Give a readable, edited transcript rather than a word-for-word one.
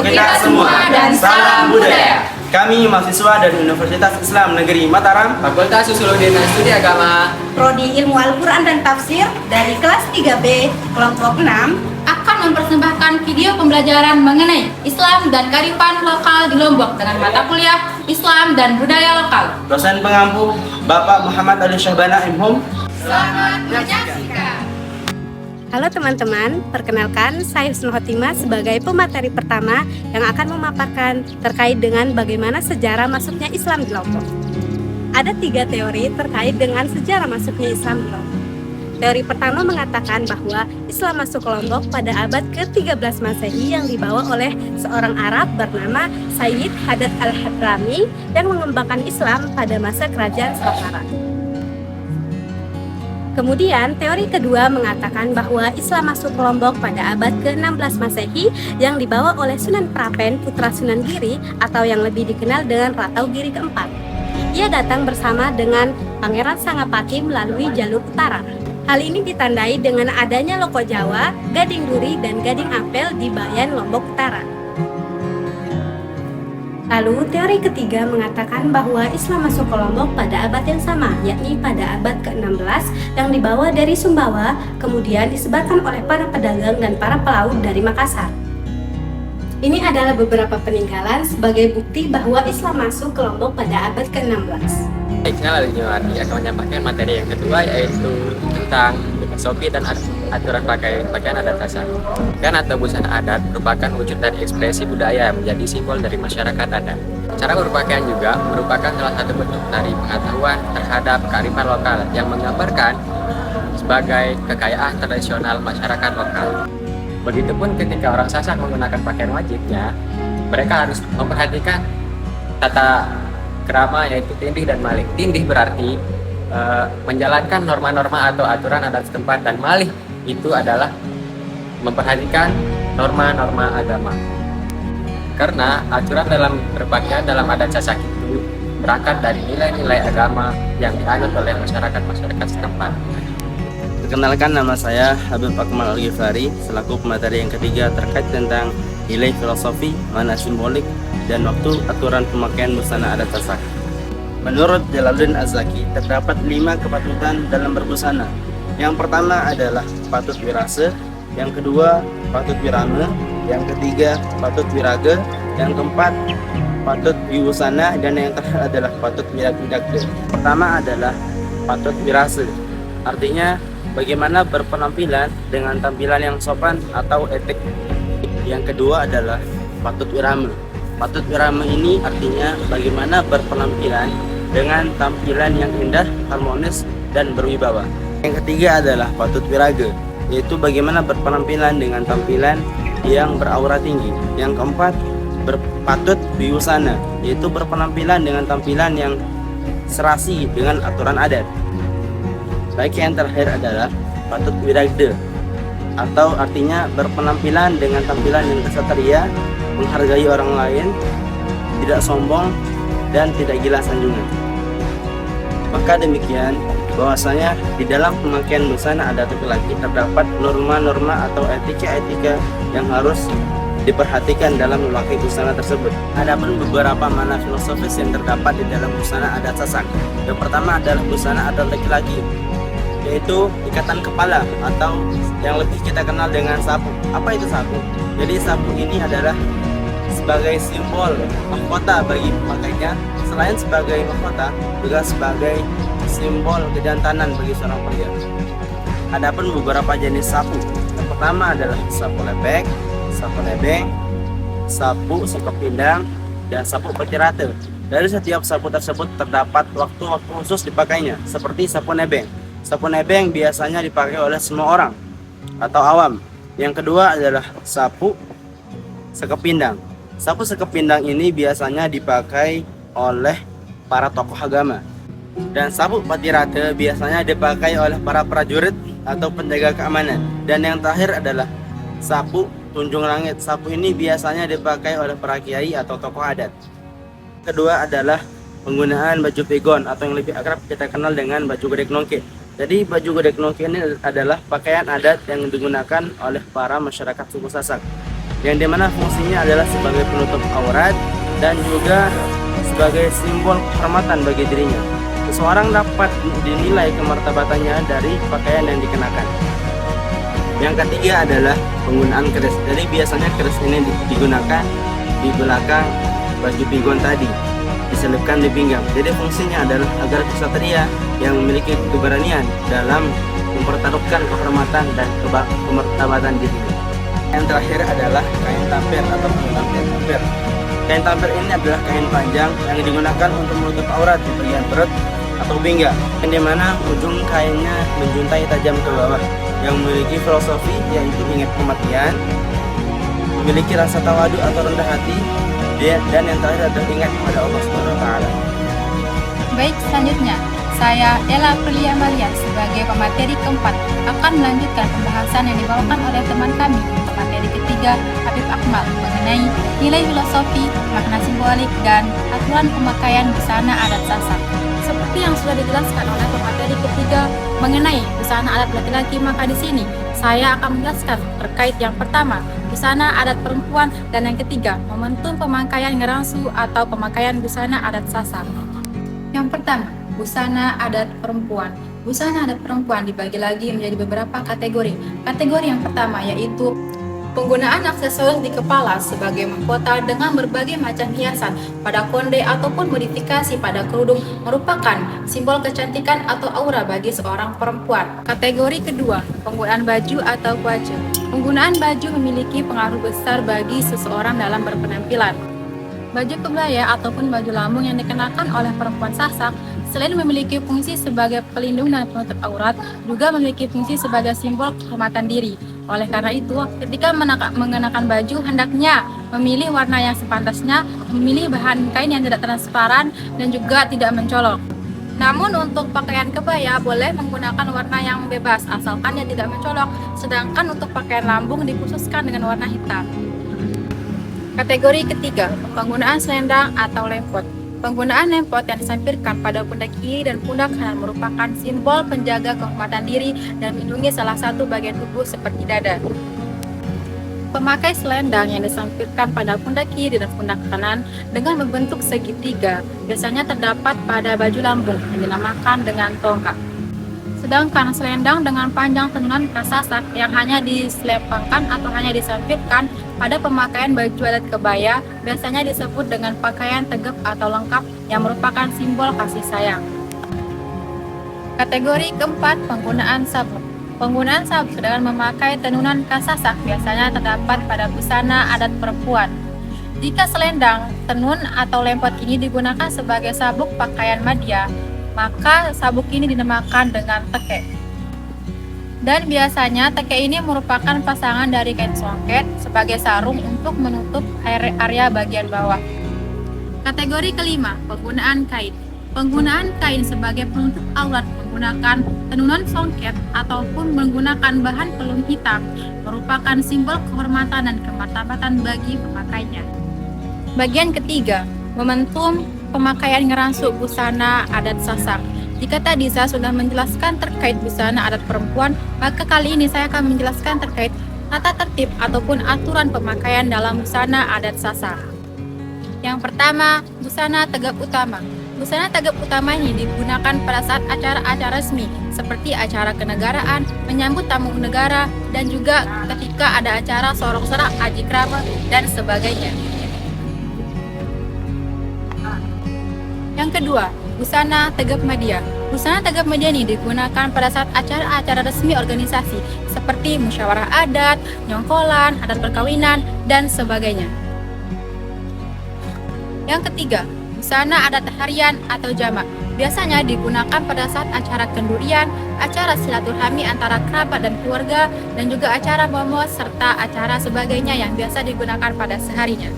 kita semua dan salam budaya. Kami mahasiswa dari Universitas Islam Negeri Mataram, Fakultas Usuluddin dan Studi Agama, Prodi Ilmu Al-Quran dan Tafsir dari kelas 3B, kelompok 6, akan mempersembahkan video pembelajaran mengenai Islam dan kearifan lokal di Lombok dengan mata kuliah Islam dan budaya lokal. dosen pengampu Bapak Muhammad Ali Syahbana M.Hum. Selamat menyaksikan. Halo teman-teman, perkenalkan saya Husnul Khotimah sebagai pemateri pertama yang akan memaparkan terkait dengan bagaimana sejarah masuknya Islam di Lombok. Ada 3 teori terkait dengan sejarah masuknya Islam di Lombok. Teori pertama mengatakan bahwa Islam masuk ke Lombok pada abad ke-13 Masehi yang dibawa oleh seorang Arab bernama Sayyid Haddad al-Hadrami yang mengembangkan Islam pada masa kerajaan Saqqara. Kemudian, teori kedua mengatakan bahwa Islam masuk ke Lombok pada abad ke-16 Masehi yang dibawa oleh Sunan Prapen, putra Sunan Giri atau yang lebih dikenal dengan Ratau Giri keempat. Ia datang bersama dengan Pangeran Sangapati melalui jalur utara. Hal ini ditandai dengan adanya Loko Jawa, Gading Duri, dan Gading Ampel di Bayan Lombok Utara. Lalu, teori ketiga mengatakan bahwa Islam masuk ke Lombok pada abad yang sama, yakni pada abad ke-16 yang dibawa dari Sumbawa, kemudian disebarkan oleh para pedagang dan para pelaut dari Makassar. Ini adalah beberapa peninggalan sebagai bukti bahwa Islam masuk ke Lombok pada abad ke-16. Baik, saya Lalu Nyuwari akan menyampaikan materi yang kedua yaitu tentang filosofi dan aturan pakaian adat dasar. Pakaian atau busana adat merupakan wujud dari ekspresi budaya menjadi simbol dari masyarakat adat. Cara berpakaian juga merupakan salah satu bentuk dari pengetahuan terhadap kearifan lokal yang menggambarkan sebagai kekayaan tradisional masyarakat lokal. Begitupun ketika orang Sasak menggunakan pakaian wajibnya, mereka harus memperhatikan tata krama yaitu tindih dan malih. Tindih berarti menjalankan norma-norma atau aturan adat setempat, dan malih itu adalah memperhatikan norma-norma agama. Karena aturan dalam berpakaian dalam adat Sasak itu berangkat dari nilai-nilai agama yang dianut oleh masyarakat setempat. Perkenalkan, nama saya Habib Akmal Al-Ghifari selaku pemateri yang ketiga terkait tentang nilai filosofi, makna simbolik, dan waktu aturan pemakaian busana adat Sasak. Menurut Jalaluddin Az-Zaki, terdapat 5 kepatutan dalam berbusana. Yang pertama adalah patut wirase, yang kedua patut wirame, yang ketiga patut wirage, yang keempat patut wiwusana, dan yang terakhir adalah patut wiradagde. Pertama adalah patut wirase, artinya bagaimana berpenampilan dengan tampilan yang sopan atau etik. Yang kedua adalah patut wirame. Patut wirame ini artinya bagaimana berpenampilan dengan tampilan yang indah, harmonis, dan berwibawa. Yang ketiga adalah patut wirage, yaitu bagaimana berpenampilan dengan tampilan yang beraura tinggi. Yang keempat, patut wiwusana, yaitu berpenampilan dengan tampilan yang serasi dengan aturan adat. Baik, yang terakhir adalah patut wiradagde, atau artinya berpenampilan dengan tampilan yang kesatria, menghargai orang lain, tidak sombong, dan tidak gila sanjungan. Maka demikian bahwasanya di dalam pemakaian busana adat laki-laki terdapat norma-norma atau etika-etika yang harus diperhatikan dalam memakai busana tersebut. Adapun beberapa makna filosofis yang terdapat di dalam busana adat Sasak. Yang pertama adalah busana adat laki-laki, yaitu ikatan kepala atau yang lebih kita kenal dengan sapu. Apa itu sapu? Jadi sapu ini adalah sebagai simbol mahkota bagi pemakainya. Selain sebagai mahkota, juga sebagai simbol kejantanan bagi seorang pria. Adapun beberapa jenis sapu. Yang pertama adalah sapu lepek, sapu nebeng, sapu sekepindang, dan sapu petirate. Dari setiap sapu tersebut terdapat waktu-waktu khusus dipakainya, seperti sapu nebeng. Sapu nebeng biasanya dipakai oleh semua orang atau awam. Yang kedua adalah sapu sekepindang. Sapu sekepindang ini biasanya dipakai oleh para tokoh agama. Dan sapu patirate biasanya dipakai oleh para prajurit atau penjaga keamanan. Dan yang terakhir adalah sapu tunjung langit. Sapu ini biasanya dipakai oleh para kiai atau tokoh adat. Kedua adalah penggunaan baju pegon atau yang lebih akrab kita kenal dengan baju gedek nongke. Jadi baju gedek nongke ini adalah pakaian adat yang digunakan oleh para masyarakat suku Sasak. yang dimana fungsinya adalah sebagai penutup aurat dan juga sebagai simbol kehormatan bagi dirinya. Seseorang dapat dinilai kemartabatannya dari pakaian yang dikenakan. Yang ketiga adalah penggunaan keris. Jadi biasanya keris ini digunakan di belakang baju pinggon tadi, diselipkan di pinggang. Jadi fungsinya adalah agar ksatria yang memiliki keberanian dalam mempertaruhkan kehormatan dan kemartabatan dirinya. Yang terakhir adalah kain tamper atau penggunaan kain tamper. Kain tamper ini adalah kain panjang yang digunakan untuk menutup aurat di bagian perut atau pinggang, yang dimana ujung kainnya menjuntai tajam ke bawah, yang memiliki filosofi yaitu ingat kematian, memiliki rasa tawadu atau rendah hati, dan yang terakhir adalah ingat kepada Allah Subhanahu wa Ta'ala. Baik, selanjutnya saya Ella Prilia Malia sebagai pemateri keempat akan melanjutkan pembahasan yang dibawakan oleh teman kami untuk materi ketiga Habib Akmal mengenai nilai filosofi, makna simbolik, dan aturan pemakaian busana adat Sasak. Seperti yang sudah dijelaskan oleh pemateri ketiga mengenai busana adat laki-laki, maka di sini saya akan menjelaskan terkait yang pertama, busana adat perempuan, dan yang ketiga, momentum pemakaian ngerangsu atau pemakaian busana adat Sasak. Yang pertama, busana adat perempuan. Busana adat perempuan dibagi lagi menjadi beberapa kategori. Kategori yang pertama yaitu penggunaan aksesoris di kepala sebagai mahkota dengan berbagai macam hiasan pada konde ataupun modifikasi pada kerudung merupakan simbol kecantikan atau aura bagi seorang perempuan. Kategori kedua, penggunaan baju atau wajah. Penggunaan baju memiliki pengaruh besar bagi seseorang dalam berpenampilan. Baju kebaya ataupun baju lambung yang dikenakan oleh perempuan Sasak selain memiliki fungsi sebagai pelindung dan penutup aurat, juga memiliki fungsi sebagai simbol kehormatan diri. Oleh karena itu, ketika mengenakan baju, hendaknya memilih warna yang sepantasnya, memilih bahan kain yang tidak transparan dan juga tidak mencolok. Namun untuk pakaian kebaya boleh menggunakan warna yang bebas, asalkan dia tidak mencolok, sedangkan untuk pakaian lambung dikhususkan dengan warna hitam. Kategori ketiga, penggunaan selendang atau lempot. Penggunaan lempot yang disampirkan pada pundak kiri dan pundak kanan merupakan simbol penjaga kehormatan diri dan melindungi salah satu bagian tubuh seperti dada. Pemakai selendang yang disampirkan pada pundak kiri dan pundak kanan dengan membentuk segitiga biasanya terdapat pada baju lambung yang dinamakan dengan tongkat. Sedangkan selendang dengan panjang tenunan Sasak yang hanya diselempangkan atau hanya disampirkan pada pemakaian baju adat kebaya biasanya disebut dengan pakaian tegap atau lengkap yang merupakan simbol kasih sayang. Kategori keempat, penggunaan sabuk. Penggunaan sabuk dengan memakai tenunan Sasak biasanya terdapat pada busana adat perempuan. Jika selendang, tenun atau lempot ini digunakan sebagai sabuk pakaian madya, maka sabuk ini dinamakan dengan teke. Dan biasanya teke ini merupakan pasangan dari kain songket sebagai sarung untuk menutup area bagian bawah. Kategori kelima, penggunaan kain. Penggunaan kain sebagai penutup aurat menggunakan tenunan songket ataupun menggunakan bahan pelung hitam merupakan simbol kehormatan dan kemartabatan bagi pemakainya. Bagian ketiga, momentum pemakaian ngerangsu busana adat Sasak. Jika tadi saya sudah menjelaskan terkait busana adat perempuan, maka kali ini saya akan menjelaskan terkait tata tertib ataupun aturan pemakaian dalam busana adat Sasak. Yang pertama, busana tegap utama. Busana tegap utama ini digunakan pada saat acara-acara resmi seperti acara kenegaraan, menyambut tamu negara, dan juga ketika ada acara sorok-sorak, aji krama, dan sebagainya. Yang kedua, busana tegap madya. Busana tegap madya ini digunakan pada saat acara-acara resmi organisasi seperti musyawarah adat, nyongkolan, adat perkawinan, dan sebagainya. Yang ketiga, busana adat harian atau jamak. Biasanya digunakan pada saat acara kendurian, acara silaturahmi antara kerabat dan keluarga, dan juga acara momo serta acara sebagainya yang biasa digunakan pada seharinya.